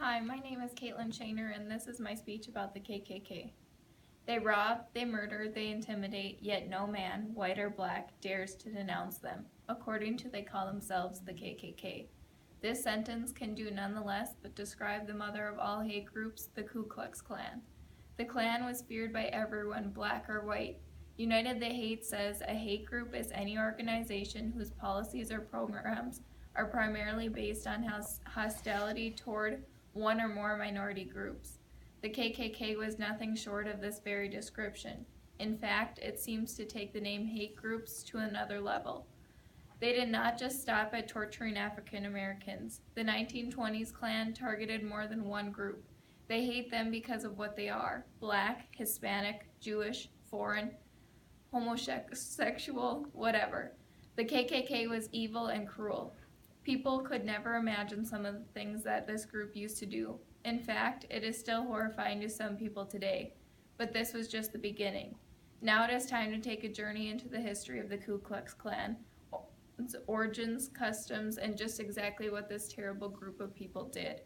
Hi, my name is Caitlin Shaner, and this is my speech about the KKK. They rob, they murder, they intimidate, yet no man, white or black, dares to denounce them, according to they call themselves the KKK. This sentence can do nonetheless but describe the mother of all hate groups, the Ku Klux Klan. The Klan was feared by everyone, black or white. United the Hate says a hate group is any organization whose policies or programs are primarily based on hostility toward one or more minority groups. The KKK was nothing short of this very description. In fact, it seems to take the name hate groups to another level. They did not just stop at torturing African Americans. The 1920s Klan targeted more than one group. They hate them because of what they are: black, Hispanic, Jewish, foreign, homosexual, whatever. The KKK was evil and cruel. People could never imagine some of the things that this group used to do. In fact, it is still horrifying to some people today. But this was just the beginning. Now it is time to take a journey into the history of the Ku Klux Klan, its origins, customs, and just exactly what this terrible group of people did.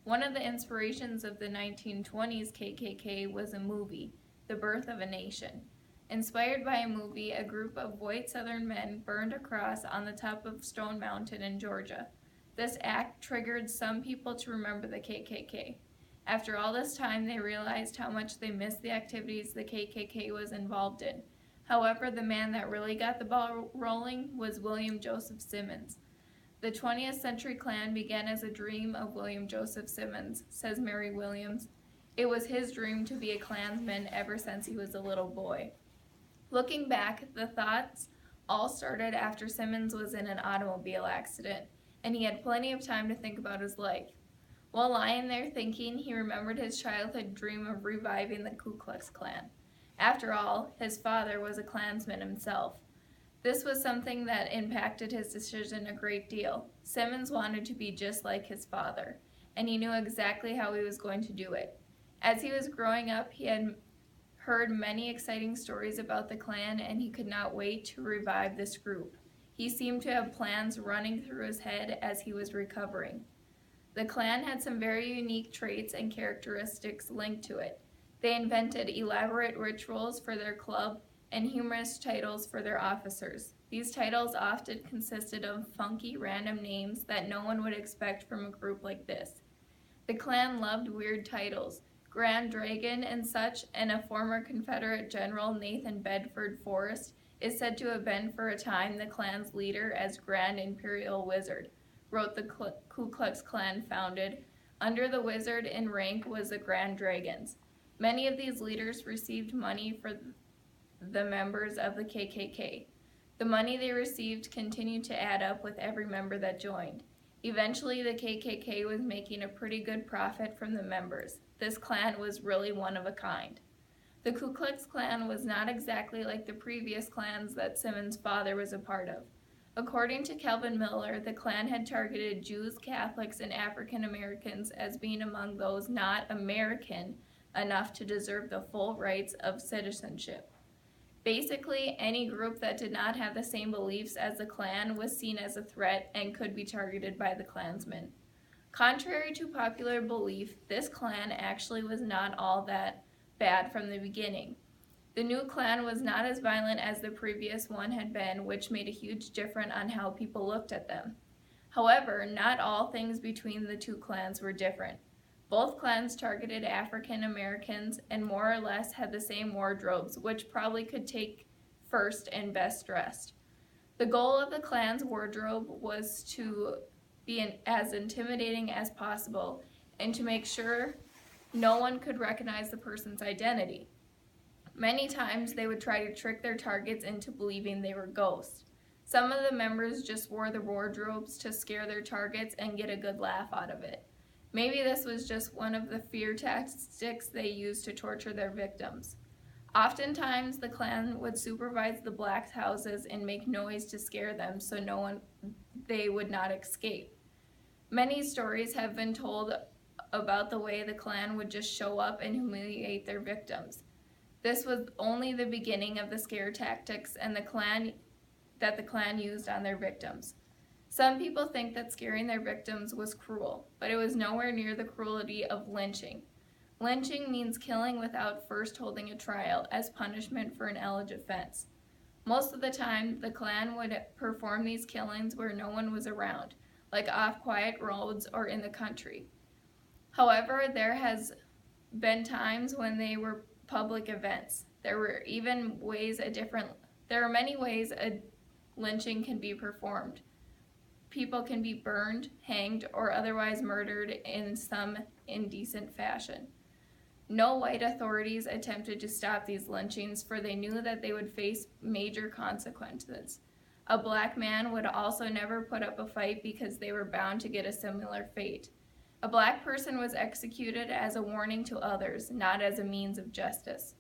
One of the inspirations of the 1920s KKK was a movie, The Birth of a Nation. Inspired by a movie, a group of white Southern men burned a cross on the top of Stone Mountain in Georgia. This act triggered some people to remember the KKK. After all this time, they realized how much they missed the activities the KKK was involved in. However, the man that really got the ball rolling was William Joseph Simmons. The 20th century Klan began as a dream of William Joseph Simmons, says Mary Williams. It was his dream to be a Klansman ever since he was a little boy. Looking back, the thoughts all started after Simmons was in an automobile accident, and he had plenty of time to think about his life. While lying there thinking, he remembered his childhood dream of reviving the Ku Klux Klan. After all, his father was a Klansman himself. This was something that impacted his decision a great deal. Simmons wanted to be just like his father, and he knew exactly how he was going to do it. As he was growing up, he had heard many exciting stories about the Klan, and he could not wait to revive this group. He seemed to have plans running through his head as he was recovering. The Klan had some very unique traits and characteristics linked to it. They invented elaborate rituals for their club and humorous titles for their officers. These titles often consisted of funky, random names that no one would expect from a group like this. The Klan loved weird titles. Grand Dragon and such, and a former Confederate General, Nathan Bedford Forrest, is said to have been for a time the Klan's leader as Grand Imperial Wizard, wrote the Ku Klux Klan founded. Under the wizard in rank was the Grand Dragons. Many of these leaders received money for the members of the KKK. The money they received continued to add up with every member that joined. Eventually, the KKK was making a pretty good profit from the members. This Klan was really one of a kind. The Ku Klux Klan was not exactly like the previous Klans that Simmons' father was a part of. According to Calvin Miller, the Klan had targeted Jews, Catholics, and African Americans as being among those not American enough to deserve the full rights of citizenship. Basically, any group that did not have the same beliefs as the Klan was seen as a threat and could be targeted by the Klansmen. Contrary to popular belief, this Klan actually was not all that bad from the beginning. The new Klan was not as violent as the previous one had been, which made a huge difference on how people looked at them. However, not all things between the two Klans were different. Both Klans targeted African Americans and more or less had the same wardrobes, which probably could take first and best dressed. The goal of the Klan's wardrobe was to be as intimidating as possible and to make sure no one could recognize the person's identity. Many times they would try to trick their targets into believing they were ghosts. Some of the members just wore the wardrobes to scare their targets and get a good laugh out of it. Maybe this was just one of the fear tactics they used to torture their victims. Oftentimes, the Klan would supervise the blacks' houses and make noise to scare them so they would not escape. Many stories have been told about the way the Klan would just show up and humiliate their victims. This was only the beginning of the scare tactics and that the Klan used on their victims. Some people think that scaring their victims was cruel, but it was nowhere near the cruelty of lynching. Lynching means killing without first holding a trial as punishment for an alleged offense. Most of the time, the Klan would perform these killings where no one was around, like off quiet roads or in the country. However, there has been times when they were public events. There are many ways a lynching can be performed. People can be burned, hanged, or otherwise murdered in some indecent fashion. No white authorities attempted to stop these lynchings, for they knew that they would face major consequences. A black man would also never put up a fight because they were bound to get a similar fate. A black person was executed as a warning to others, not as a means of justice.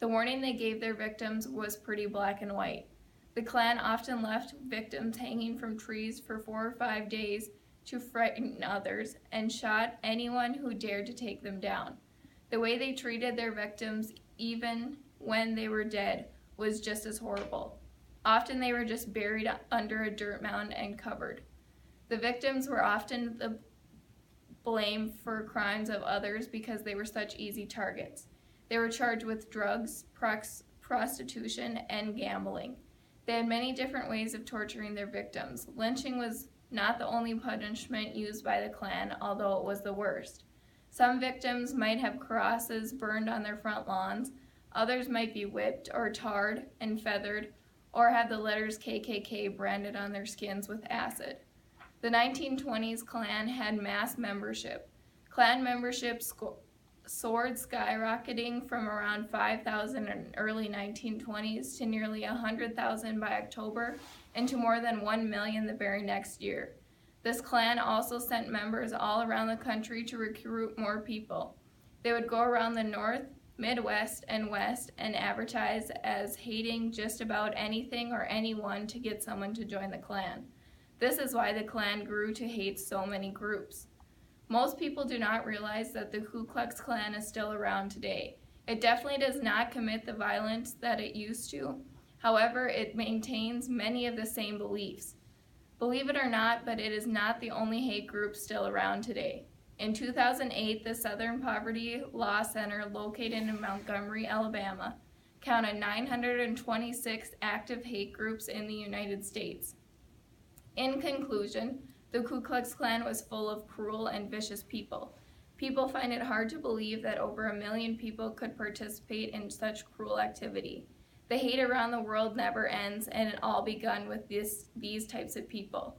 The warning they gave their victims was pretty black and white. The Klan often left victims hanging from trees for 4 or 5 days to frighten others, and shot anyone who dared to take them down. The way they treated their victims, even when they were dead, was just as horrible. Often they were just buried under a dirt mound and covered. The victims were often the blame for crimes of others because they were such easy targets. They were charged with drugs, prostitution, and gambling. They had many different ways of torturing their victims. Lynching was not the only punishment used by the Klan, although it was the worst. Some victims might have crosses burned on their front lawns. Others might be whipped or tarred and feathered, or have the letters KKK branded on their skins with acid. The 1920s Klan had mass membership. Klan membership soared, skyrocketing from around 5,000 in early 1920s to nearly 100,000 by October, and to more than 1 million the very next year. This Klan also sent members all around the country to recruit more people. They would go around the North, Midwest, and West and advertise as hating just about anything or anyone to get someone to join the Klan. This is why the Klan grew to hate so many groups. Most people do not realize that the Ku Klux Klan is still around today. It definitely does not commit the violence that it used to. However, it maintains many of the same beliefs. Believe it or not, but it is not the only hate group still around today. In 2008, the Southern Poverty Law Center, located in Montgomery, Alabama, counted 926 active hate groups in the United States. In conclusion, the Ku Klux Klan was full of cruel and vicious people. People find it hard to believe that over 1 million people could participate in such cruel activity. The hate around the world never ends, and it all begun with these types of people.